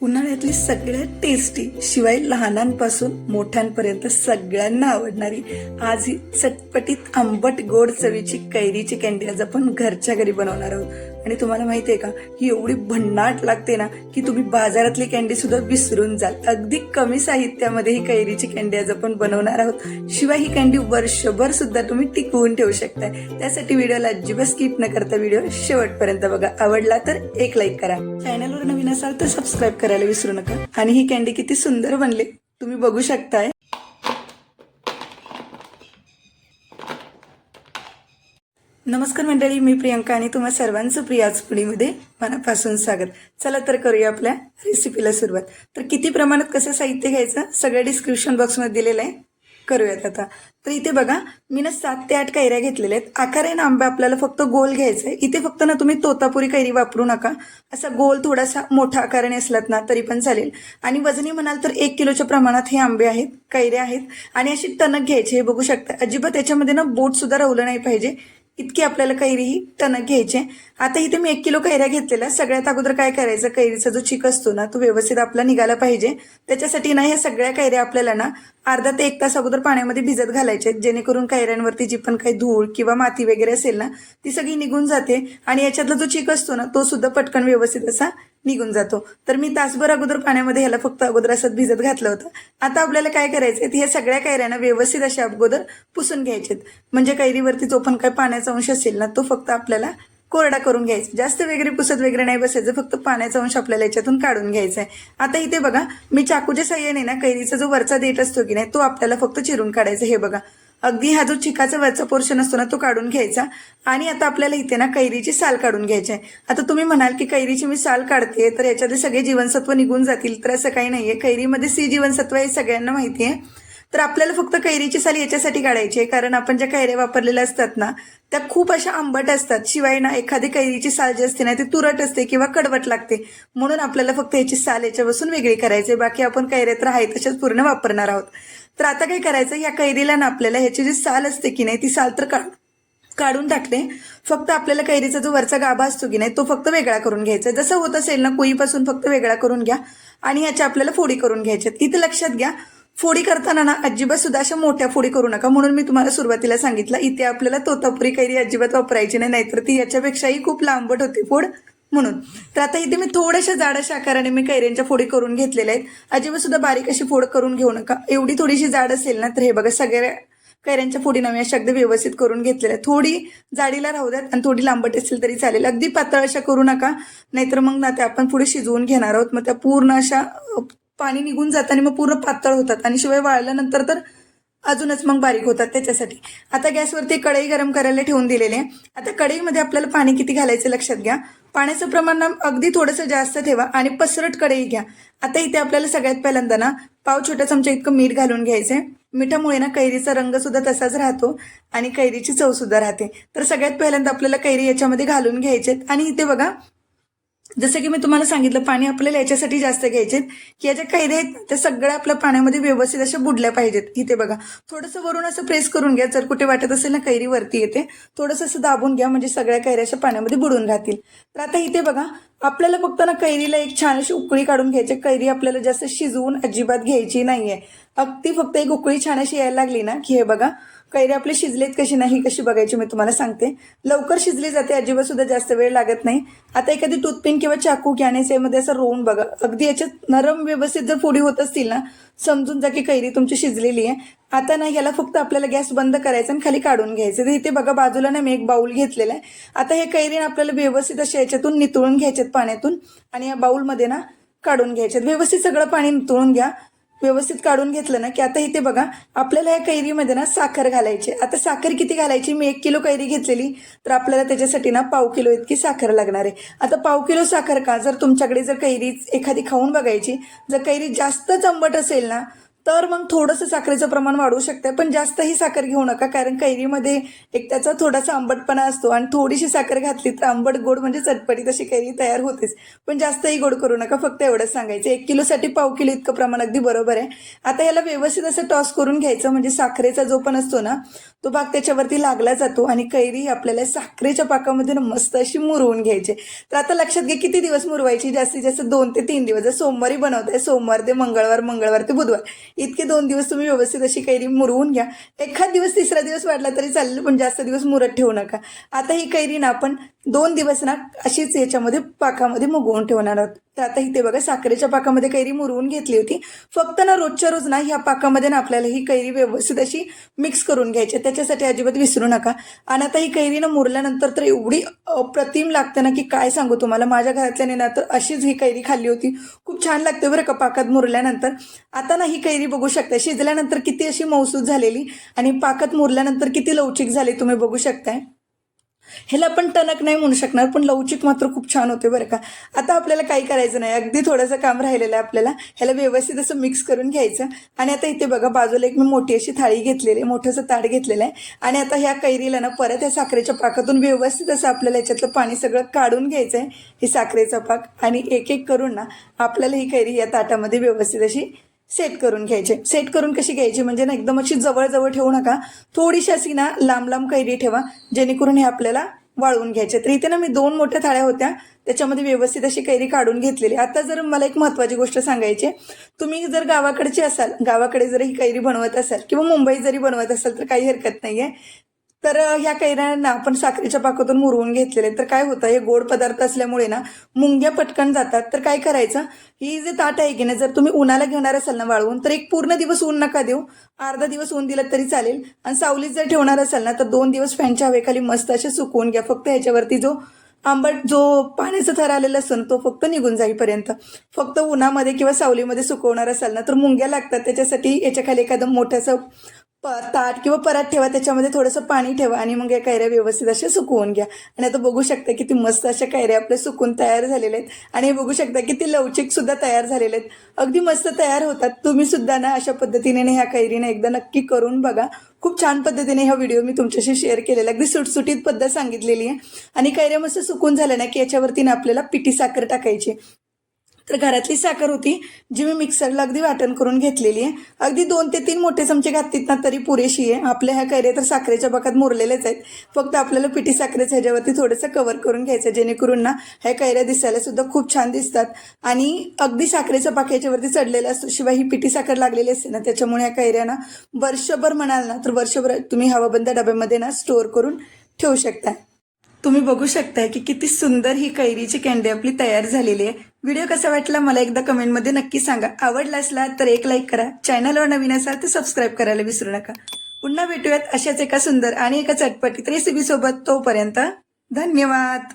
उन्हाळ्यातली सगळ्यात टेस्टी शिवाय लहानांपासून मोठ्यांपर्यंत सगळ्यांना आवडणारी आज ही चटपटीत आंबट गोड चवीची कैरीची कॅन्डी आज आपण घरच्या घरी बनवणार आहोत। आणि तुम्हाला माहितीये का, ही एवढी भन्नाट लागते ना की तुम्ही बाजारातली कॅन्डी सुद्धा विसरून जाल। अगदी कमी साहित्यामध्ये ही कैरीची कॅन्डी आज आपण बनवणार आहोत। शिवाय ही कॅन्डी वर्षभर सुद्धा तुम्ही टिकवून ठेवू शकताय। त्यासाठी व्हिडिओला अजिबात स्किप न करता व्हिडिओ शेवटपर्यंत बघा। आवडला तर एक लाईक करा, चॅनलवर नवीन असाल तर सबस्क्राईब करायला विसरू नका। आणि ही कॅन्डी किती सुंदर बनले तुम्ही बघू शकताय। नमस्कार मंडळी, मी प्रियंका आणि तुम्हा सर्वांचं प्रियाज फूडीमध्ये मनापासून स्वागत। चला तर करूया आपल्या रेसिपीला सुरुवात। तर किती प्रमाणात कसं साहित्य घ्यायचं सगळं डिस्क्रिप्शन बॉक्समध्ये दिलेलं आहे, करूयात आता। तर इथे बघा, मी ना 7 ते 8 कैऱ्या घेतलेल्या आहेत। आकार आहे ना आंबा आपल्याला फक्त गोल घ्यायचा आहे। इथे फक्त ना तुम्ही तोतापुरी कैरी वापरू नका, असा गोल थोडासा मोठा आकाराने असलात ना तरी पण चालेल। आणि वजनी म्हणाल तर 1 किलोच्या प्रमाणात हे आंबे आहेत, कैऱ्या आहेत। आणि अशी टणक घ्यायची, हे बघू शकता। अजिबात याच्यामध्ये ना बोट सुद्धा राहिलं नाही पाहिजे, इतकी आपल्याला कैरी ही टणक घ्यायची। आता इथे मी 1 किलो कैऱ्या घेतलेल्या। सगळ्यात अगोदर काय करायचं, कैरीचा जो चिक असतो ना तो व्यवस्थित आपला निघाला पाहिजे। त्याच्यासाठी ना ह्या सगळ्या कैऱ्या आपल्याला ना अर्धा ते 1 तास अगोदर पाण्यामध्ये भिजत घालायचे, जेणेकरून कैऱ्यांवरती जी पण काही धूळ किंवा माती वगैरे असेल ना ती सगळी निघून जाते आणि याच्यातला जो चिक असतो ना तो सुद्धा पटकन व्यवस्थित असा निघून जातो। तर मी तासभर अगोदर पाण्यामध्ये ह्याला फक्त अगोदर असं भिजत घातलं होतं। आता आपल्याला काय करायचंय, ह्या सगळ्या कैऱ्यांना व्यवस्थित अशा अगोदर पुसून घ्यायचेत, म्हणजे कैरीवरती जो पण काही पाण्याचा अंश असेल ना तो फक्त आपल्याला कोरडा करून घ्यायचा। जास्त वगैरे पुसत वगैरे नाही बसायचं, फक्त पाण्याचा अंश आपल्याला याच्यातून काढून घ्यायचा आहे। आता इथे बघा, मी चाकूच्या साह्याने ना कैरीचा जो वरचा देठ असतो की नाही तो आपल्याला फक्त चिरून काढायचा। हे बघा, अगदी हा जो चिकाचा वरचा पोर्शन असतो ना तो काढून घ्यायचा। आणि आता आपल्याला इथे ना कैरीची साल काढून घ्यायची आहे। आता तुम्ही म्हणाल की कैरीची मी साल काढते तर याच्यातले सगळे जीवनसत्व निघून जातील, तर असं काही नाहीये। कैरीमध्ये C जीवनसत्व हे सगळ्यांना माहिती आहे। तर आपल्याला फक्त कैरीची साल याच्यासाठी काढायची आहे, कारण आपण ज्या कैऱ्या वापरलेल्या असतात ना त्या खूप अशा आंबट असतात। शिवाय ना एखादी कैरीची साल जी असते ना ती तुरट असते किंवा कडवट लागते, म्हणून आपल्याला फक्त याची साल याच्यापासून वेगळी करायची। बाकी आपण कैऱ्या तर आहे तशाच पूर्ण वापरणार आहोत। तर आता काय करायचं, या कैरीला ना आपल्याला ह्याची जी साल असते की नाही ती साल तर काढून टाकते। फक्त आपल्याला कैरीचा जो वरचा गाभा असतो की नाही तो फक्त वेगळा करून घ्यायचा। जसं होत असेल ना कुईपासून फक्त वेगळा करून घ्या आणि ह्याच्या आपल्याला फोडी करून घ्यायच्यात। इथे लक्षात घ्या, फोडी करताना ना अजिबात सुद्धा अशा मोठ्या फोडी करू नका, म्हणून मी तुम्हाला सुरुवातीला सांगितलं इथे आपल्याला तोतापुरी कैरी अजिबात वापरायची नाही, नाहीतर ती याच्यापेक्षाही खूप लांबट होती फोड म्हणून। तर आता इथे मी थोड्याशा जाडशा आकाराने मी कैऱ्यांच्या फोडी करून घेतलेल्या आहेत। अजिबात सुद्धा बारीक अशी फोड करून घेऊ नका। एवढी थोडीशी जाड असेल ना तर हे बघा, सगळ्या कैऱ्यांच्या फोडी ना मी अशा अगदी व्यवस्थित करून घेतलेल्या। थोडी जाडीला राहू द्यात आणि थोडी लांबट असेल तरी चालेल, अगदी पातळ अशा करू नका, नाहीतर मग ना त्या आपण पुढे शिजवून घेणार आहोत, मग त्या पूर्ण अशा पाणी निघून जातात आणि मग पूर्ण पातळ होतात आणि शिवाय वाळल्यानंतर तर अजूनच मग बारीक होतात। त्याच्यासाठी आता गॅसवरती कढई गरम करायला ठेवून दिलेली आहे। आता कढईमध्ये आपल्याला पाणी किती घालायचं लक्षात घ्या, पाण्याचं प्रमाण अगदी थोडंसं जास्त ठेवा आणि पसरट कढई घ्या। आता इथे आपल्याला सगळ्यात पहिल्यांदा ना पाव छोटा चमचा इतकं मीठ घालून घ्यायचंय। मिठामुळे ना कैरीचा रंग सुद्धा तसाच राहतो आणि कैरीची चव सुद्धा राहते। तर सगळ्यात पहिल्यांदा आपल्याला कैरी याच्यामध्ये घालून घ्यायचे। आणि इथे बघा, जसं की मी तुम्हाला सांगितलं पाणी आपल्याला याच्यासाठी जास्त घ्यायचे की या ज्या कैऱ्या आहेत त्या सगळ्या आपल्या पाण्यामध्ये व्यवस्थित अशा बुडल्या पाहिजेत। इथे बघा, थोडंसं वरून असं प्रेस करून घ्या, जर कुठे वाटत असेल ना कैरी वरती येते थोडंसं असं दाबून घ्या, म्हणजे सगळ्या कैऱ्या अशा पाण्यामध्ये बुडून राहतील। तर आता इथे बघा, आपल्याला फक्त ना कैरीला एक छान अशी उकळी काढून घ्यायची। कैरी आपल्याला जास्त शिजवून अजिबात घ्यायची नाहीये, अगदी फक्त एक उकळी छान अशी यायला लागली ना की हे बघा कैरी आपले शिजलेत कशी नाही कशी बघायची मी तुम्हाला सांगते। लवकर शिजली जाते, अजिबात सुद्धा जास्त वेळ लागत नाही। आता एखादी टूथपिन किंवा चाकू घ्याने यामध्ये असं रोवून बघा, अगदी याच्यात नरम व्यवस्थित जर फोडी होत असतील ना समजून जा की कैरी तुमची शिजलेली आहे। आता ना याला फक्त आपल्याला गॅस बंद करायचा आणि खाली काढून घ्यायचं। तर इथे बघा बाजूला ना मी एक बाउल घेतलेला आहे। आता हे कैरी आपल्याला व्यवस्थित अशा याच्यातून नितळून घ्यायच्यात पाण्यातून आणि या बाउलमध्ये ना काढून घ्यायच्यात। व्यवस्थित सगळं पाणी नितळून घ्या, व्यवस्थित काढून घेतलं ना की आता इथे बघा आपल्याला या कैरीमध्ये ना साखर घालायची। आता साखर किती घालायची, मी 1 किलो कैरी घेतलेली तर आपल्याला त्याच्यासाठी ना पाव किलो इतकी साखर लागणार आहे। आता पाव किलो साखर का, जर तुमच्याकडे जर कैरी एखादी खाऊन बघायची, जर कैरी जास्तच आंबट असेल ना तर मग थोडंसं साखरेचं प्रमाण वाढवू शकते, पण जास्तही साखर घेऊ नका, कारण कैरीमध्ये एक त्याचा थोडासा आंबटपणा असतो आणि थोडीशी साखर घातली तर आंबट गोड म्हणजे चटपटीत अशी कैरी तयार होतेच. पण जास्तही गोड करू नका, फक्त एवढंच सांगायचं. 1 किलोसाठी पाव किलो इतकं प्रमाण अगदी बरोबर आहे. आता याला व्यवस्थित असं टॉस करून घ्यायचं, म्हणजे साखरेचा जो पण असतो ना तो भाग त्याच्यावरती लागला जातो आणि कैरी आपल्याला साखरेच्या पाकामध्ये ना मस्त अशी मुरवून घ्यायची. तर आता लक्षात घ्या किती दिवस मुरवायची, जास्तीत जास्त 2 ते 3 दिवस. जर सोमवारी बनवताय, सोमवार ते मंगळवार, मंगळवार ते बुधवार, इतके 2 दिवस तुम्ही व्यवस्थित अशी कैरी मुरवून घ्या. एखाद दिवस तिसरा दिवस वाढला तरी चालेल, पण जास्त दिवस मुरत ठेवू नका. आता ही कैरी ना आपण 2 दिवस ना अशीच याच्यामध्ये पाकामध्ये मुरवून ठेवणार आहोत. तर आता इथे बघा साखरेच्या पाकामध्ये कैरी मुरवून घेतली होती. फक्त ना रोजच्या रोज ना ह्या पाकामध्ये ना आपल्याला ही कैरी व्यवस्थित अशी मिक्स करून घ्यायची, त्याच्यासाठी अजिबात विसरू नका. आणि आता ही कैरी ना मुरल्यानंतर तर एवढी अप्रतिम लागते ना की काय सांगू तुम्हाला. माझ्या घरातल्याने ना तर अशीच ही कैरी खाल्ली होती. खूप छान लागते बरं का पाकात मुरल्यानंतर. आता ना ही कैरी बघू शकता शिजल्यानंतर किती अशी मऊसूद झालेली आणि पाकात मुरल्यानंतर किती लवचिक झाली तुम्ही बघू शकताय. ह्याला पण टणक नाही म्हणू शकणार, पण लवचिक मात्र खूप छान होते बरं का. आता आपल्याला काही करायचं नाही, अगदी थोडंसं काम राहिलेलं आहे आपल्याला. ह्याला व्यवस्थित असं मिक्स करून घ्यायचं. आणि आता इथे बघा बाजूला एक मी मोठी अशी थाळी घेतलेली आहे, मोठंसं ताट घेतलेलं आहे. आणि आता ह्या कैरीला ना परत या साखरेच्या पाकातून व्यवस्थित असं आपल्याला याच्यातलं पाणी सगळं काढून घ्यायचं आहे, ही साखरेचा पाक. आणि एक एक करून ना आपल्याला ही कैरी या ताटामध्ये व्यवस्थित अशी सेट करून घ्यायचे. सेट करून कशी घ्यायची म्हणजे ना एकदम अशी जवळ ठेवू नका, थोडीशी अशी ना लांब लांब कैरी ठेवा, जेणेकरून हे आपल्याला वाळवून घ्यायचे. तर इथे ना मी 2 मोठ्या थाळ्या होत्या, त्याच्यामध्ये व्यवस्थित अशी कैरी काढून घेतलेली. आता जर मला एक महत्त्वाची गोष्ट सांगायची, तुम्ही जर गावाकडचे असाल, गावाकडे जर ही कैरी बनवत असाल किंवा मुंबईत जरी बनवत असाल तर काही हरकत नाही आहे. तर ह्या कैऱ्यांना आपण साखरेच्या पाकातून मुरवून घेतलेले. तर काय होतं, हे गोड पदार्थ असल्यामुळे ना मुंग्या पटकन जातात. तर काय करायचं, ही जे ताट आहे की नाही, जर तुम्ही उन्हाला घेणार असाल ना वाळवून, तर एक पूर्ण दिवस ऊन नका देऊ, अर्धा दिवस ऊन दिलं तरी चालेल. आणि सावलीत जर ठेवणार असाल ना तर 2 दिवस फॅनच्या हवेखाली मस्त असे सुकवून घ्या. फक्त ह्याच्यावरती जो आंबट जो पाण्याचा थर आलेला असतो ना तो फक्त निघून जाईपर्यंत. फक्त उन्हामध्ये किंवा सावलीमध्ये सुकवणार असाल ना तर मुंग्या लागतात, त्याच्यासाठी याच्या खाली एखादं मोठंसं ताट किंवा परात ठेवा, त्याच्यामध्ये थोडंसं पाणी ठेवा आणि मग या कैऱ्या व्यवस्थित अशा सुकवून घ्या. आणि आता बघू शकता किती मस्त अशा कैऱ्या आपल्या सुकून तयार झालेल्या आहेत. आणि हे बघू शकता किती लवचिक सुद्धा तयार झालेले आहेत, अगदी मस्त तयार होतात. तुम्ही सुद्धा ना अशा पद्धतीने ह्या कैरीने एकदा नक्की करून बघा. खूप छान पद्धतीने हा व्हिडिओ मी तुमच्याशी शेअर केलेला, अगदी सुटसुटीत पद्धत सांगितलेली आहे. आणि कैऱ्या मस्त सुकून झाल्या ना की याच्यावरती ना आपल्याला पिठी साखर टाकायची. तर घरातली साखर होती जी मी मिक्सरला अगदी वाटण करून घेतलेली आहे. अगदी 2 ते 3 मोठे चमचे घातलीत ना तरी पुरेशी आहे. आपल्या ह्या कैऱ्या तर साखरेच्या पाकात मुरलेलेच आहेत, फक्त आपल्याला पिठी साखरेचं ह्याच्यावरती थोडंसं कव्हर करून घ्यायचं, जेणेकरून ना ह्या कैऱ्या दिसायला सुद्धा खूप छान दिसतात. आणि अगदी साखरेचा पाक ह्याच्यावरती चढलेला असतो, शिवाय ही पिठी साखर लागलेली असते ना, त्याच्यामुळे ह्या कैऱ्या ना वर्षभर म्हणाल ना तर वर्षभर तुम्ही हवाबंद डब्यामध्ये ना स्टोअर करून ठेवू शकता. तुम्ही बघू शकताय की किती सुंदर ही कैरीची कँडी आपली तयार झालेली आहे. व्हिडिओ कसा वाटला मला एकदा कमेंटमध्ये नक्की सांगा. आवडला असला तर एक लाईक करा, चॅनलवर नवीन असाल तर सबस्क्राईब करायला विसरू नका. पुन्हा भेटूयात अशाच एका सुंदर आणि एका चटपटीत रेसिपी सोबत. तोपर्यंत धन्यवाद.